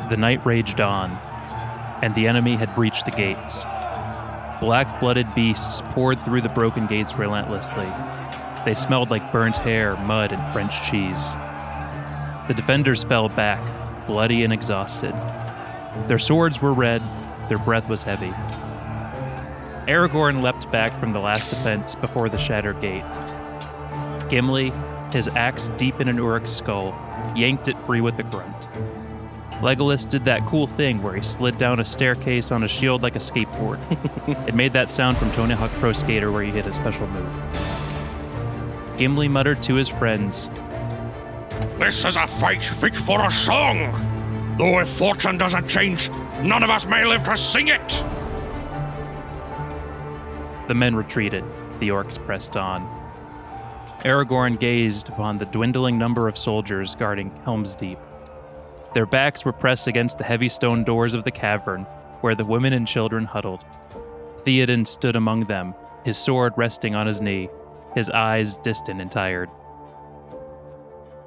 The night raged on, and the enemy had breached the gates. Black-blooded beasts poured through the broken gates relentlessly. They smelled like burnt hair, mud, and French cheese. The defenders fell back, bloody and exhausted. Their swords were red, their breath was heavy. Aragorn leapt back from the last defense before the shattered gate. Gimli, his axe deep in an Uruk's skull, yanked it free with a grunt. Legolas did that cool thing where he slid down a staircase on a shield like a skateboard. It made that sound from Tony Hawk Pro Skater where you hit a special move. Gimli muttered to his friends, "This is a fight fit for a song. Though if fortune doesn't change, none of us may live to sing it." The men retreated. The orcs pressed on. Aragorn gazed upon the dwindling number of soldiers guarding Helm's Deep. Their backs were pressed against the heavy stone doors of the cavern, where the women and children huddled. Theoden stood among them, his sword resting on his knee, his eyes distant and tired.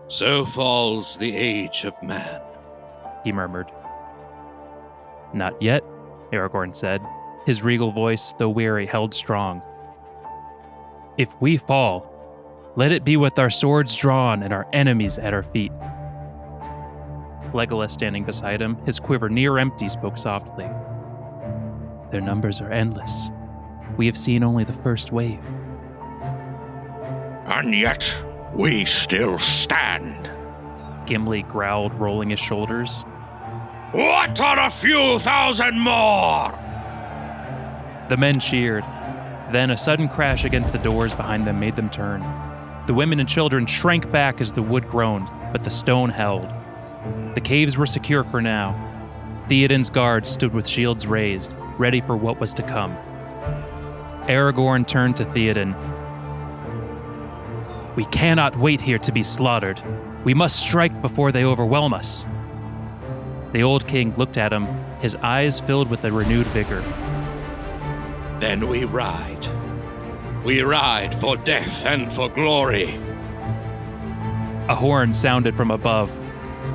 "So falls the age of man," he murmured. "Not yet," Aragorn said, his regal voice, though weary, held strong. "If we fall, let it be with our swords drawn and our enemies at our feet." Legolas, standing beside him, his quiver near empty, spoke softly. "Their numbers are endless. We have seen only the first wave." "And yet, we still stand," Gimli growled, rolling his shoulders. "What are a few thousand more?" The men cheered. Then a sudden crash against the doors behind them made them turn. The women and children shrank back as the wood groaned, but the stone held. The caves were secure for now. Theoden's guards stood with shields raised, ready for what was to come. Aragorn turned to Theoden. "We cannot wait here to be slaughtered. We must strike before they overwhelm us." The old king looked at him, his eyes filled with a renewed vigor. "Then we ride. We ride for death and for glory." A horn sounded from above,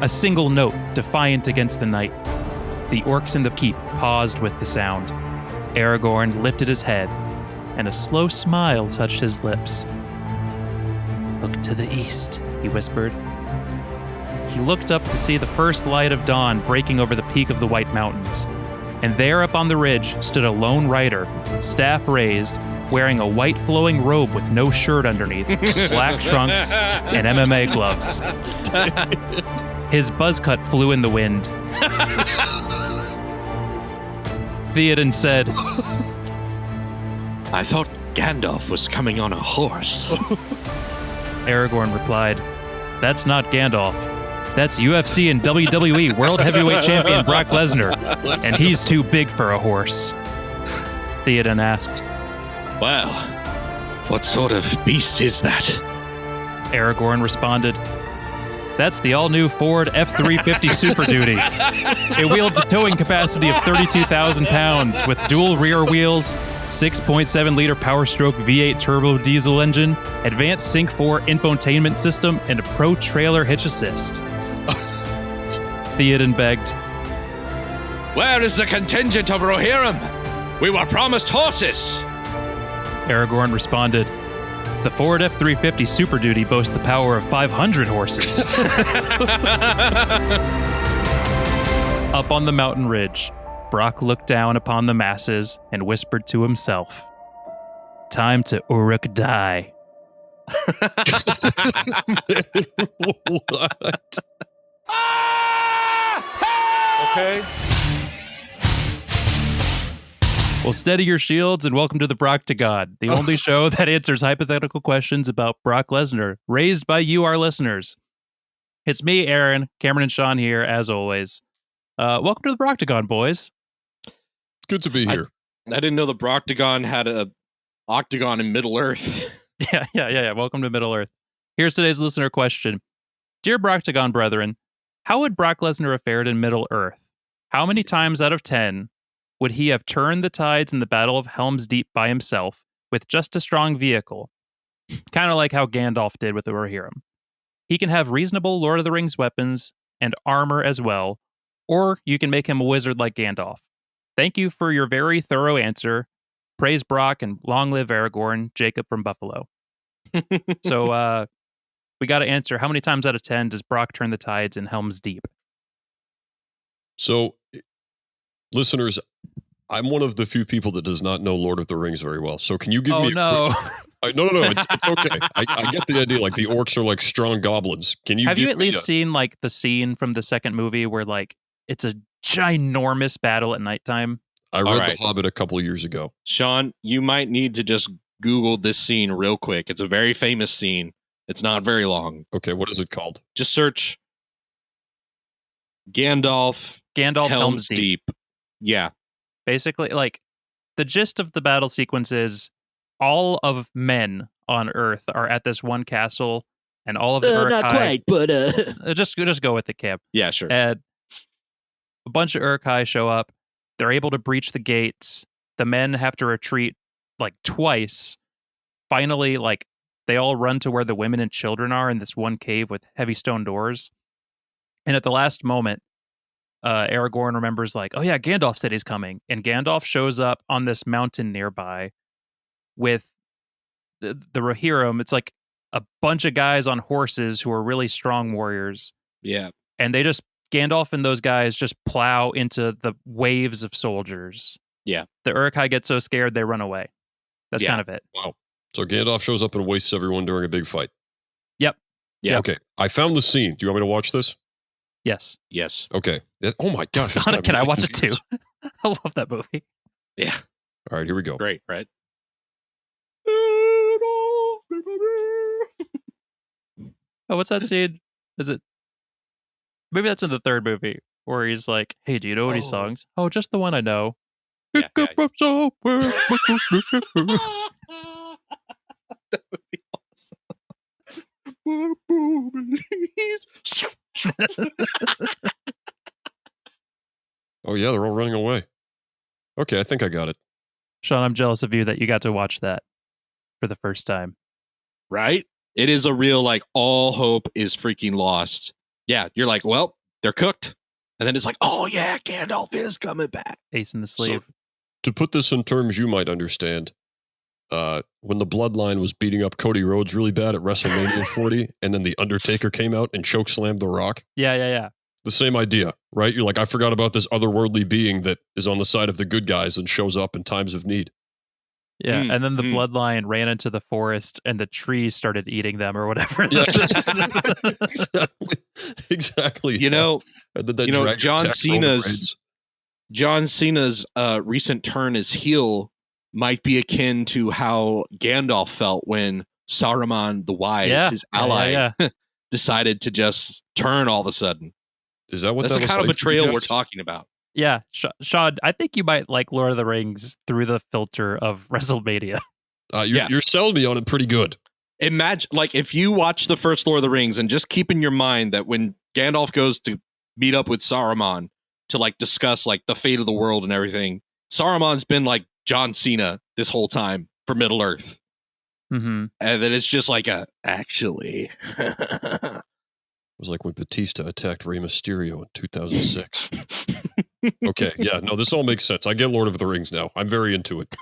a single note defiant against the night. The orcs in the keep paused with the sound. Aragorn lifted his head, and a slow smile touched his lips. "Look to the east," he whispered. He looked up to see the first light of dawn breaking over the peak of the White Mountains. And there up on the ridge stood a lone rider, staff raised, wearing a white flowing robe with no shirt underneath, black trunks, and MMA gloves. His buzzcut flew in the wind. Theoden said, "I thought Gandalf was coming on a horse." Aragorn replied, "That's not Gandalf. That's UFC and WWE World Heavyweight Champion Brock Lesnar, and he's too big for a horse." Theoden asked, "Well, what sort of beast is that?" Aragorn responded, "That's the all-new Ford F-350 Super Duty. It wields a towing capacity of 32,000 pounds with dual rear wheels, 6.7-liter Power-Stroke V8 turbo diesel engine, advanced Sync 4 infotainment system, and a Pro Trailer hitch assist." Theoden begged, "Where is the contingent of Rohirrim? We were promised horses." Aragorn responded, "The Ford F-350 Super Duty boasts the power of 500 horses." Up on the mountain ridge, Brock looked down upon the masses and whispered to himself, "Time to Uruk Hai." What? Okay. Well, steady your shields and welcome to the Brock to God, the only show that answers hypothetical questions about Brock Lesnar, raised by you, our listeners. It's me, Aaron, Cameron, and Sean here, as always. Welcome to the Broctagon, boys. Good to be here. I didn't know the Broctagon had a octagon in Middle Earth. Yeah. Welcome to Middle Earth. Here's today's listener question. Dear Broctagon brethren, how would Brock Lesnar have fared in Middle Earth? How many times out of 10 would he have turned the tides in the Battle of Helm's Deep by himself with just a strong vehicle? Kind of like how Gandalf did with the Rohirrim. He can have reasonable Lord of the Rings weapons and armor as well, or you can make him a wizard like Gandalf. Thank you for your very thorough answer. Praise Brock and long live Aragorn, Jacob from Buffalo. So we got to answer, how many times out of 10 does Brock turn the tides in Helm's Deep? So, listeners, I'm one of the few people that does not know Lord of the Rings very well. So can you give me a no. quick... No, it's okay. I get the idea. Like, the orcs are like strong goblins. Can you Have you at least seen like the scene from the second movie where like it's a ginormous battle at nighttime? I read The Hobbit a couple of years ago. Sean, you might need to just Google this scene real quick. It's a very famous scene. It's not very long. Okay, what is it called? Just search Gandalf Helm's Deep. Yeah. Basically, like, the gist of the battle sequence is all of men on Earth are at this one castle, and all of the Uruk not Hai... quite, but... Just go with it, Cam. Yeah, sure. And a bunch of Uruk Hai show up. They're able to breach the gates. The men have to retreat, like, twice. Finally, like, they all run to where the women and children are in this one cave with heavy stone doors. And at the last moment, Aragorn remembers, like, oh yeah, Gandalf said he's coming. And Gandalf shows up on this mountain nearby with the Rohirrim. It's like a bunch of guys on horses who are really strong warriors. Yeah. And Gandalf and those guys just plow into the waves of soldiers. Yeah. The Uruk Hai get so scared, they run away. That's kind of it. Wow. So Gandalf shows up and wastes everyone during a big fight. Yep. Yeah. Okay. I found the scene. Do you want me to watch this? Yes. Yes. Okay. Oh my gosh. Can I watch it too? I love that movie. Yeah. All right, here we go. Great, right? Oh, what's that scene? Is it? Maybe that's in the third movie where he's like, "Hey, do you know any songs?" "Oh, just the one I know." Yeah, That would be awesome. Oh yeah, they're all running away. Okay, I think I got it. Sean, I'm jealous of you that you got to watch that for the first time. Right? It is a real, like, all hope is freaking lost. Yeah, you're like, well, they're cooked. And then it's like, oh yeah, Gandalf is coming back. Ace in the sleeve. So, to put this in terms you might understand, when the Bloodline was beating up Cody Rhodes really bad at WrestleMania 40, and then The Undertaker came out and chokeslammed The Rock. Yeah. The same idea, right? You're like, I forgot about this otherworldly being that is on the side of the good guys and shows up in times of need. Yeah, and then the Bloodline ran into the forest and the trees started eating them or whatever. Yeah, exactly. You know, John Cena Cena's recent turn as heel might be akin to how Gandalf felt when Saruman the Wise, his ally, decided to just turn all of a sudden. Is that what that's that the kind of betrayal we're talking about? Yeah, Sean, I think you might like Lord of the Rings through the filter of WrestleMania. You're selling me on it pretty good. Imagine, like, if you watch the first Lord of the Rings and just keep in your mind that when Gandalf goes to meet up with Saruman to, like, discuss, like, the fate of the world and everything, Saruman's been like John Cena this whole time for Middle Earth. Mm-hmm. And then it's just like actually. It was like when Batista attacked Rey Mysterio in 2006. Okay, yeah, no, this all makes sense. I get Lord of the Rings now. I'm very into it.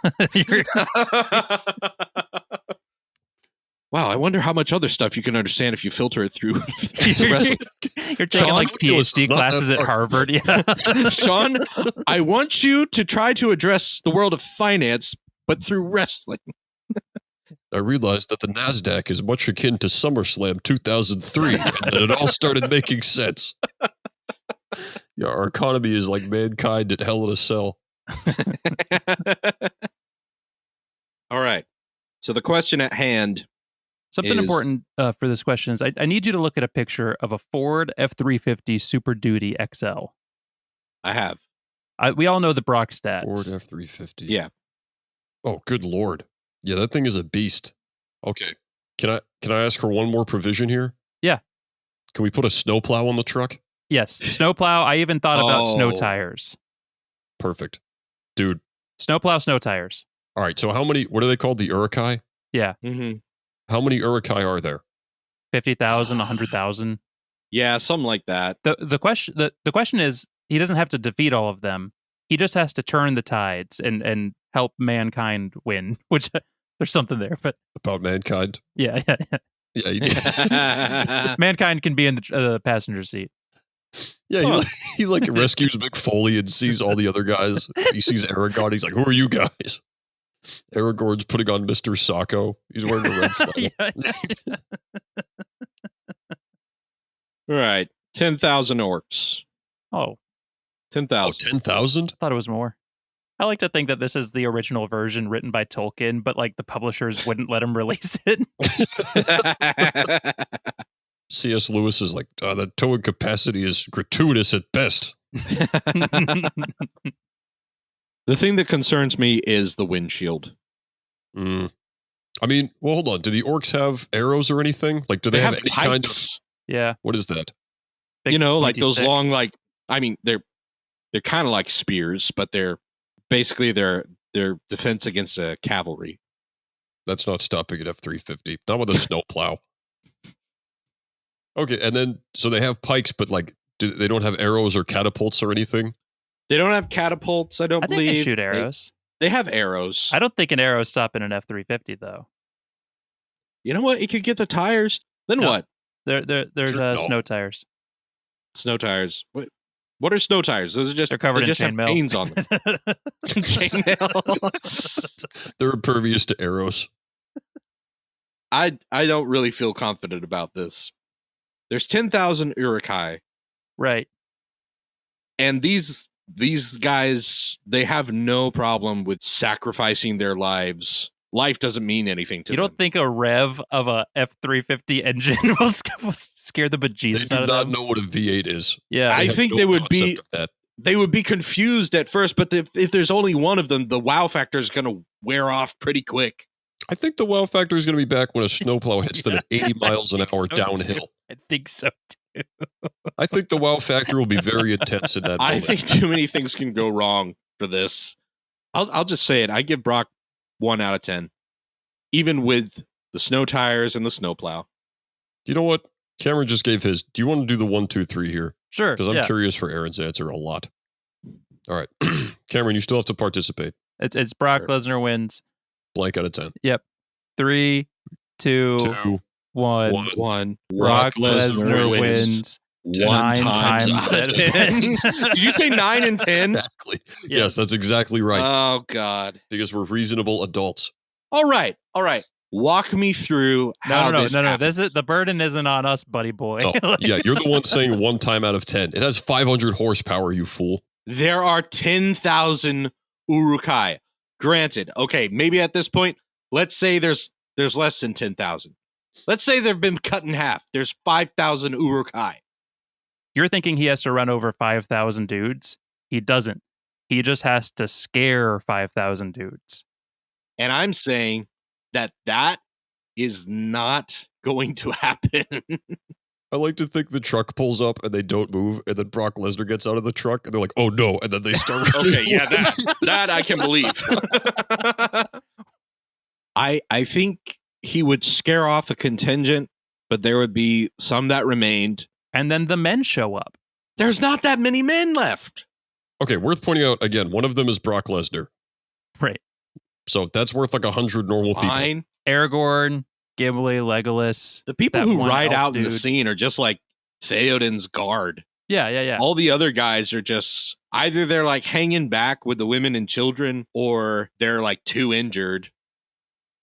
Wow, I wonder how much other stuff you can understand if you filter it through wrestling. You're taking Sean, like PhD classes at Harvard. Yeah. Sean, I want you to try to address the world of finance, but through wrestling. I realized that the NASDAQ is much akin to SummerSlam 2003, and that it all started making sense. Yeah, our economy is like mankind at Hell in a Cell. All right. So the question at hand. Something important for this question is I need you to look at a picture of a Ford F-350 Super Duty XL. I have. We all know the Brock stats. Ford F-350. Yeah. Oh, good Lord. Yeah, that thing is a beast. Okay. Can I ask for one more provision here? Yeah. Can we put a snowplow on the truck? Yes. Snowplow. I even thought about snow tires. Perfect. Dude. Snowplow, snow tires. All right. So what are they called? The Uruk Hai? Yeah. Mm-hmm. How many Uruk Hai are there? 50,000, 100,000. Yeah, something like that. The question is, he doesn't have to defeat all of them. He just has to turn the tides and help mankind win, which there's something there. But About mankind. yeah. Yeah, he did. Mankind can be in the passenger seat. Yeah, he like rescues Mick Foley and sees all the other guys. He sees Aragorn. He's like, "Who are you guys?" Aragorn's putting on Mr. Sacco. He's wearing a red flannel. Right. 10,000 orcs. Oh, 10,000. 10,000? I thought it was more. I like to think that this is the original version written by Tolkien, but like the publishers wouldn't let him release it. C.S. Lewis is like, the towing capacity is gratuitous at best. The thing that concerns me is the windshield. I mean, well, hold on. Do the orcs have arrows or anything? Like, do they have any kind of... Yeah. What is that? Big like pointy those stick. long, like, I mean, they're kind of like spears, but they're basically their defense against cavalry. That's not stopping at F-350. Not with a snowplow. Okay, and then, so they have pikes, but like, they don't have arrows or catapults or anything? They don't have catapults, I don't I think believe. they shoot arrows. They have arrows. I don't think an arrow is stopping an F-350 though. You know what? It could get the tires. Then No. what? There's No. snow tires. Snow tires. What are snow tires? Those are just They're covered they in just have chainmail. pains on them. Chainmail. They're impervious to arrows. I don't really feel confident about this. There's 10,000 Uruk Hai, Right. and these guys, they have no problem with sacrificing their lives. Life doesn't mean anything to You them. don't think a rev of a F-350 engine will scare the They bejesus do out of not them? know what a V8 is. Yeah. I have think no they would be- concept of that. They would be confused at first, but if there's only one of them, the wow factor is going to wear off pretty quick. I think the wow factor is going to be back when a snowplow hits them at 80 miles an I think hour so, downhill. too. I think so too. I think the wow factor will be very intense in that moment. I think too many things can go wrong for this. I'll just say it. I give Brock 1 out of 10, even with the snow tires and the snowplow. You know what? Cameron just gave his. Do you want to do the 1, 2, 3 here? Sure. Because I'm yeah. curious for Aaron's answer a lot. All right. Cameron, you still have to participate. It's Brock Sure. Lesnar wins. Blank out of 10. 3, 2, 2, 1. 1. Brock Lesnar wins. 9 times out of 10. Did you say 9 and 10? Exactly. Yes, that's exactly right. Oh, God. Because we're reasonable adults. All right. Walk me through how No. this This happens. is the burden isn't on us, buddy boy. Oh, yeah, you're the one saying 1 time out of 10. It has 500 horsepower, you fool. There are 10,000 Uruk Hai. Granted, okay, maybe at this point, let's say there's less than 10,000. Let's say they've been cut in half. There's 5,000 Uruk Hai. You're thinking he has to run over 5,000 dudes? He doesn't. He just has to scare 5,000 dudes. And I'm saying that is not going to happen. I like to think the truck pulls up and they don't move, and then Brock Lesnar gets out of the truck, and they're like, "Oh no!" And then they start. Okay, yeah, that I can believe. I think he would scare off a contingent, but there would be some that remained. And then the men show up. There's not that many men left. Okay, worth pointing out again. One of them is Brock Lesnar, Right. so that's worth like 100 normal people. Fine. Aragorn, Gimli, Legolas. The people That who one ride elf out in the dude. scene are just like Theoden's guard. Yeah. All the other guys are just either they're like hanging back with the women and children, or they're like too injured.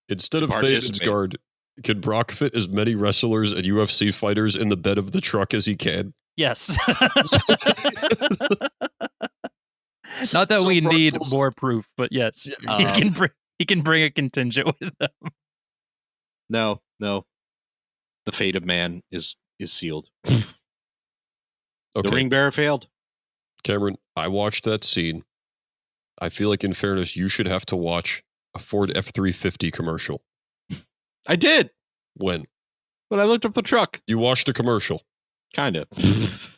Instead of Theoden's Participate. guard, can Brock fit as many wrestlers and UFC fighters in the bed of the truck as he can? Yes. Not that So we Brock need pulls- more proof, but yes, Yeah. he can bring a contingent with him. No. The fate of man is sealed. Okay, The ring bearer failed. Cameron, I watched that scene. I feel like, in fairness, you should have to watch a Ford F-350 commercial. I did, When? but I looked up the truck. You watched a commercial. Kind of.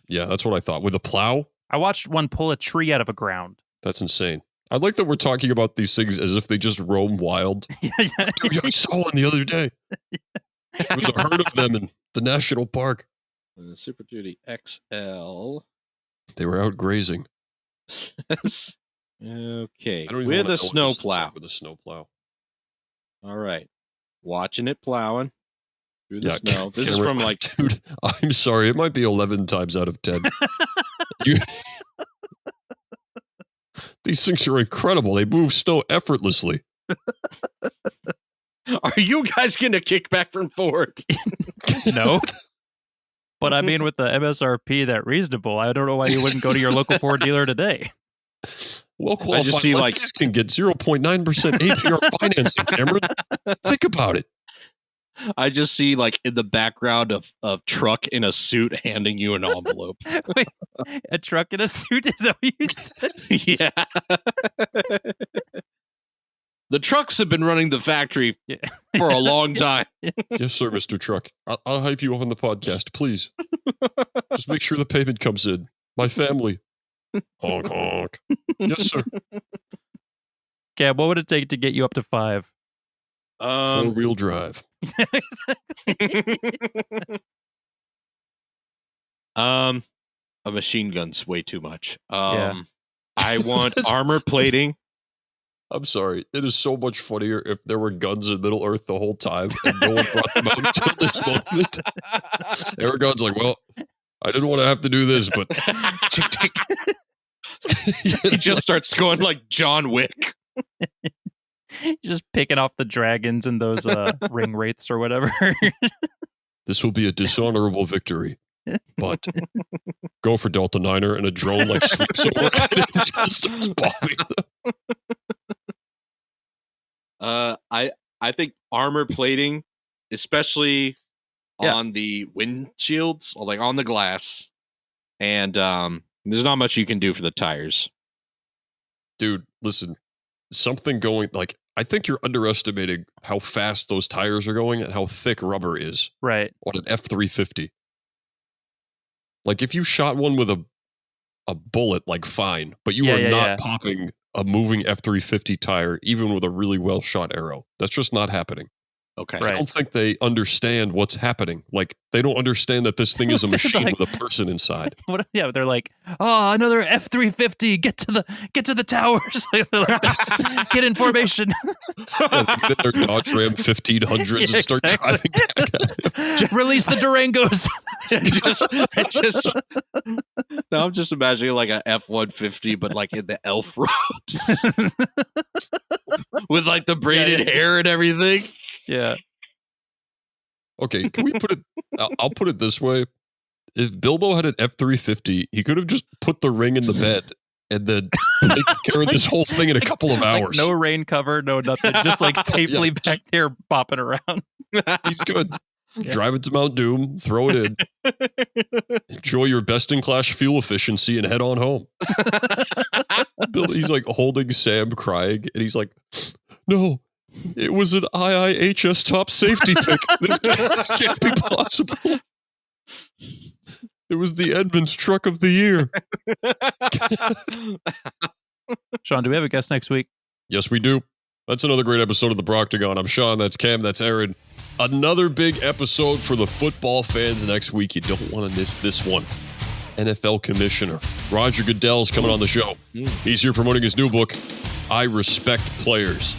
Yeah, that's what I thought. With a plow? I watched one pull a tree out of a ground. That's insane. I like that we're talking about these things as if they just roam wild. Yeah. Dude, I saw one the other day. There was a herd of them in the national park. Super Duty XL. They were out grazing. Okay. I don't even With wanna a know what snow this looks plow. like with a snow plow. All right. Watching it plowing through the Yeah, snow. This is Cameron, from like dude. I'm sorry. It might be 11 times out of 10. You- These things are incredible. They move snow effortlessly. Are you guys getting a kickback from Ford? No. But I mean, with the MSRP that reasonable, I don't know why you wouldn't go to your local Ford dealer today. Well I qualified just see, like- lessees can get 0.9% APR financing, Cameron. Think about it. I just see like in the background of truck in a suit handing you an envelope. Wait, a truck in a suit? Is that what you said? Yeah. The trucks have been running the factory Yeah. for a long time. Yes, sir, Mr. Truck. I'll hype you up on the podcast, please. Just make sure the payment comes in. My family. Honk, honk. Yes, sir. Cam, what would it take to get you up to 5? Four-wheel drive. A machine gun's way too much. Yeah. I want armor plating. I'm sorry. It is so much funnier if there were guns in Middle Earth the whole time and no one brought them out until this moment. Aragon's like, well, I didn't want to have to do this, but He just starts going like John Wick. Just picking off the dragons and those ring wraiths or whatever. this will be a dishonorable victory. But go for Delta Niner and a drone like sweeps over and it just starts bombing them. I think armor plating, especially Yeah. on the windshields, or like on the glass, and there's not much you can do for the tires. Dude, listen, something going like I think you're underestimating how fast those tires are going and how thick rubber is Right. on an F-350. Like if you shot one with a bullet, like fine, but you are not popping a moving F-350 tire even with a really well shot arrow. That's just not happening. Okay. I don't think they understand what's happening. Like they don't understand that this thing is a machine Like- with a person inside. What? Yeah, they're like, oh, another F-350. Get to the towers. They're like, get in formation. Yeah, they get in their Dodge Ram 1500s Yeah, and start exactly. driving. Release the Durangos. Now I'm just imagining like a F-150, but like in the elf robes with like the braided hair and everything. Yeah. Okay, can we put it? I'll put it this way: if Bilbo had an F-350, he could have just put the ring in the bed and then taken care of this whole thing in a couple of Like, hours. no rain cover, no nothing. Just like safely back there bopping around. He's good. Yeah. Drive it to Mount Doom, throw it in, enjoy your best-in-class fuel efficiency, and head on home. He's like holding Sam, crying, and he's like, "No, it was an IIHS top safety pick. This can't be possible. It was the Edmunds truck of the year." Sean, do we have a guest next week? Yes, we do. That's another great episode of the Proctagon. I'm Sean. That's Cam. That's Aaron. Another big episode for the football fans next week. You don't want to miss this one. NFL Commissioner Roger Goodell's coming on the show. He's here promoting his new book, I Respect Players.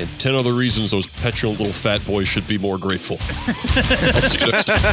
And 10 other reasons those petulant little fat boys should be more grateful. I'll see you next time.